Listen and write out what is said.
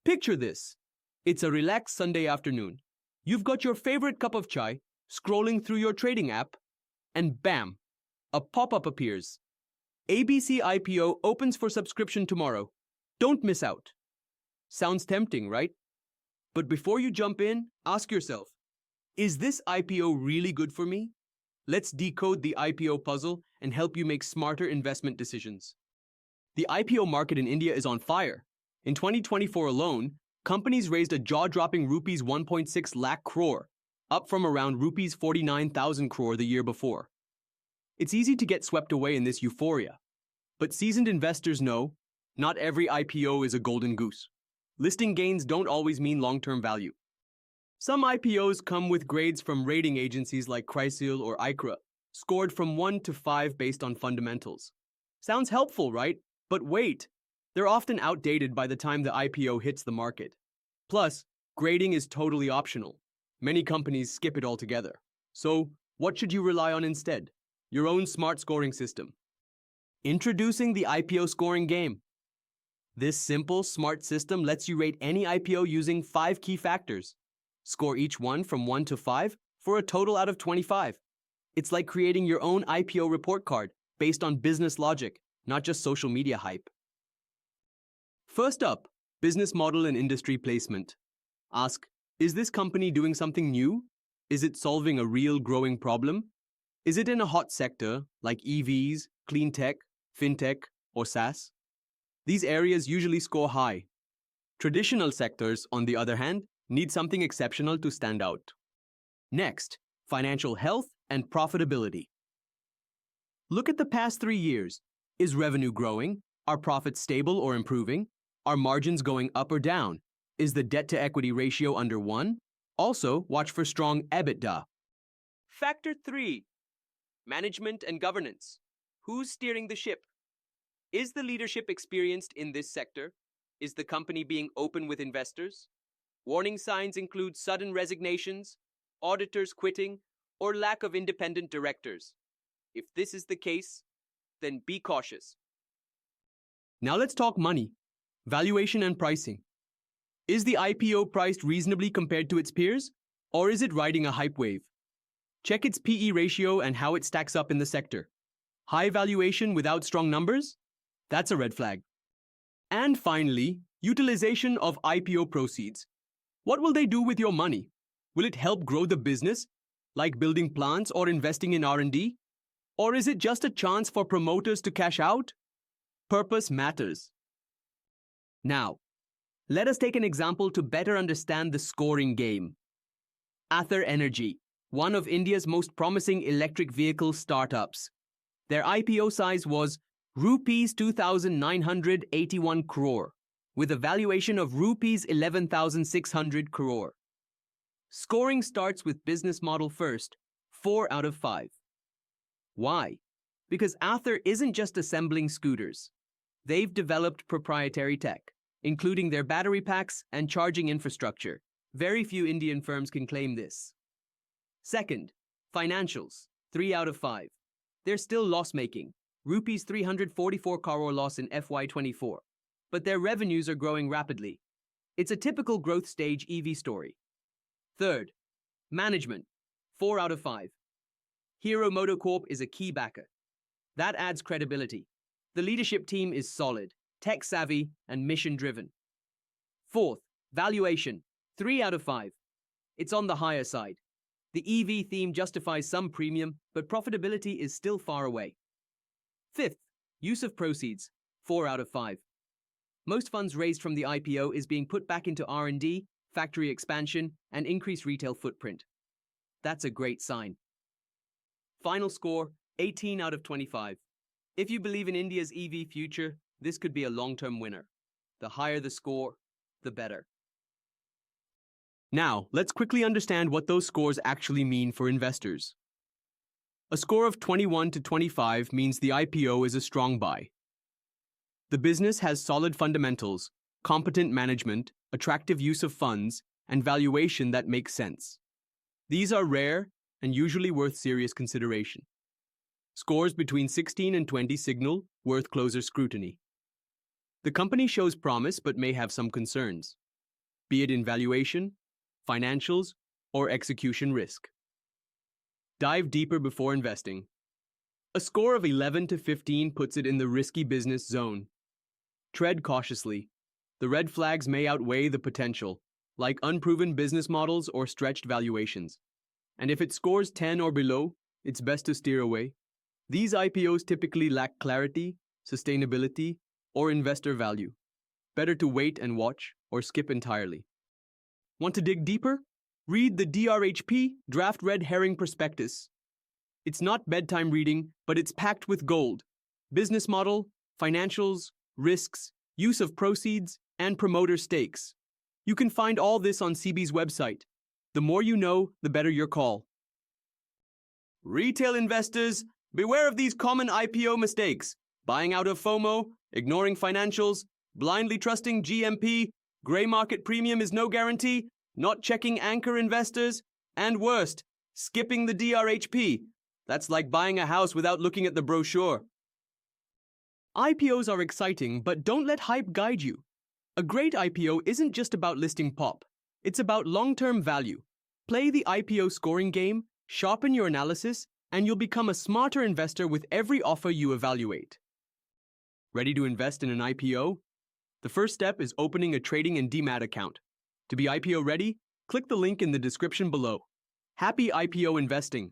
Picture this. It's a relaxed Sunday afternoon. You've got your favorite cup of chai, scrolling through your trading app, and bam, a pop-up appears. ABC IPO opens for subscription tomorrow. Don't miss out. Sounds tempting, right? But before you jump in, ask yourself, is this IPO really good for me? Let's decode the IPO puzzle and help you make smarter investment decisions. The IPO market in India is on fire. In 2024 alone, companies raised a jaw-dropping rupees 1.6 lakh crore, up from around rupees 49,000 crore the year before. It's easy to get swept away in this euphoria. But seasoned investors know, not every IPO is a golden goose. Listing gains don't always mean long-term value. Some IPOs come with grades from rating agencies like CRISIL or ICRA, scored from 1 to 5 based on fundamentals. Sounds helpful, right? But wait, they're often outdated by the time the IPO hits the market. Plus, grading is totally optional. Many companies skip it altogether. So, what should you rely on instead? Your own smart scoring system. Introducing the IPO scoring game. This simple, smart system lets you rate any IPO using 5 key factors. Score each one from 1 to 5 for a total out of 25. It's like creating your own IPO report card based on business logic, not just social media hype. First up, business model and industry placement. Ask, is this company doing something new? Is it solving a real growing problem? Is it in a hot sector like EVs, clean tech, fintech, or SaaS? These areas usually score high. Traditional sectors, on the other hand, need something exceptional to stand out. Next, financial health and profitability. Look at the past 3 years. Is revenue growing? Are profits stable or improving? Are margins going up or down? Is the debt-to-equity ratio under 1? Also, watch for strong EBITDA. Factor 3. Management and governance. Who's steering the ship? Is the leadership experienced in this sector? Is the company being open with investors? Warning signs include sudden resignations, auditors quitting, or lack of independent directors. If this is the case, then be cautious. Now let's talk money, valuation and pricing. Is the IPO priced reasonably compared to its peers, or is it riding a hype wave? Check its PE ratio and how it stacks up in the sector. High valuation without strong numbers? That's a red flag. And finally, utilization of IPO proceeds. What will they do with your money? Will it help grow the business, like building plants or investing in R&D? Or is it just a chance for promoters to cash out? Purpose matters. Now, let us take an example to better understand the scoring game. Ather Energy, one of India's most promising electric vehicle startups. Their IPO size was rupees 2,981 crore, with a valuation of rupees 11,600 crore. Scoring starts with business model first, 4 out of 5. Why? Because Ather isn't just assembling scooters. They've developed proprietary tech, including their battery packs and charging infrastructure. Very few Indian firms can claim this. Second, financials, 3 out of 5. They're still loss-making, rupees 344 crore loss in FY24. But their revenues are growing rapidly. It's a typical growth stage EV story. Third, management, 4 out of 5. Hero MotoCorp is a key backer. That adds credibility. The leadership team is solid, tech-savvy, and mission-driven. Fourth, valuation, 3 out of 5. It's on the higher side. The EV theme justifies some premium, but profitability is still far away. Fifth, use of proceeds, 4 out of 5. Most funds raised from the IPO is being put back into R&D, factory expansion, and increased retail footprint. That's a great sign. Final score, 18 out of 25. If you believe in India's EV future, this could be a long-term winner. The higher the score, the better. Now, let's quickly understand what those scores actually mean for investors. A score of 21 to 25 means the IPO is a strong buy. The business has solid fundamentals, competent management, attractive use of funds, and valuation that makes sense. These are rare and usually worth serious consideration. Scores between 16 and 20 signal worth closer scrutiny. The company shows promise but may have some concerns. be it in valuation, financials, or execution risk. Dive deeper before investing. A score of 11 to 15 puts it in the risky business zone. Tread cautiously. The red flags may outweigh the potential, like unproven business models or stretched valuations. And if it scores 10 or below, it's best to steer away. These IPOs typically lack clarity, sustainability, or investor value. Better to wait and watch or skip entirely. Want to dig deeper? Read the DRHP Draft Red Herring Prospectus. It's not bedtime reading, but it's packed with gold. Business model, financials, risks, use of proceeds, and promoter stakes. You can find all this on CB's website. The more you know, the better your call. Retail investors, beware of these common IPO mistakes. Buying out of FOMO, ignoring financials, blindly trusting GMP, gray market premium is no guarantee, not checking anchor investors, and worst, skipping the DRHP. That's like buying a house without looking at the brochure. IPOs are exciting, but don't let hype guide you. A great IPO isn't just about listing pop. It's about long-term value. Play the IPO scoring game, sharpen your analysis, and you'll become a smarter investor with every offer you evaluate. Ready to invest in an IPO? The first step is opening a trading and DMAT account. To be IPO ready, click the link in the description below. Happy IPO investing!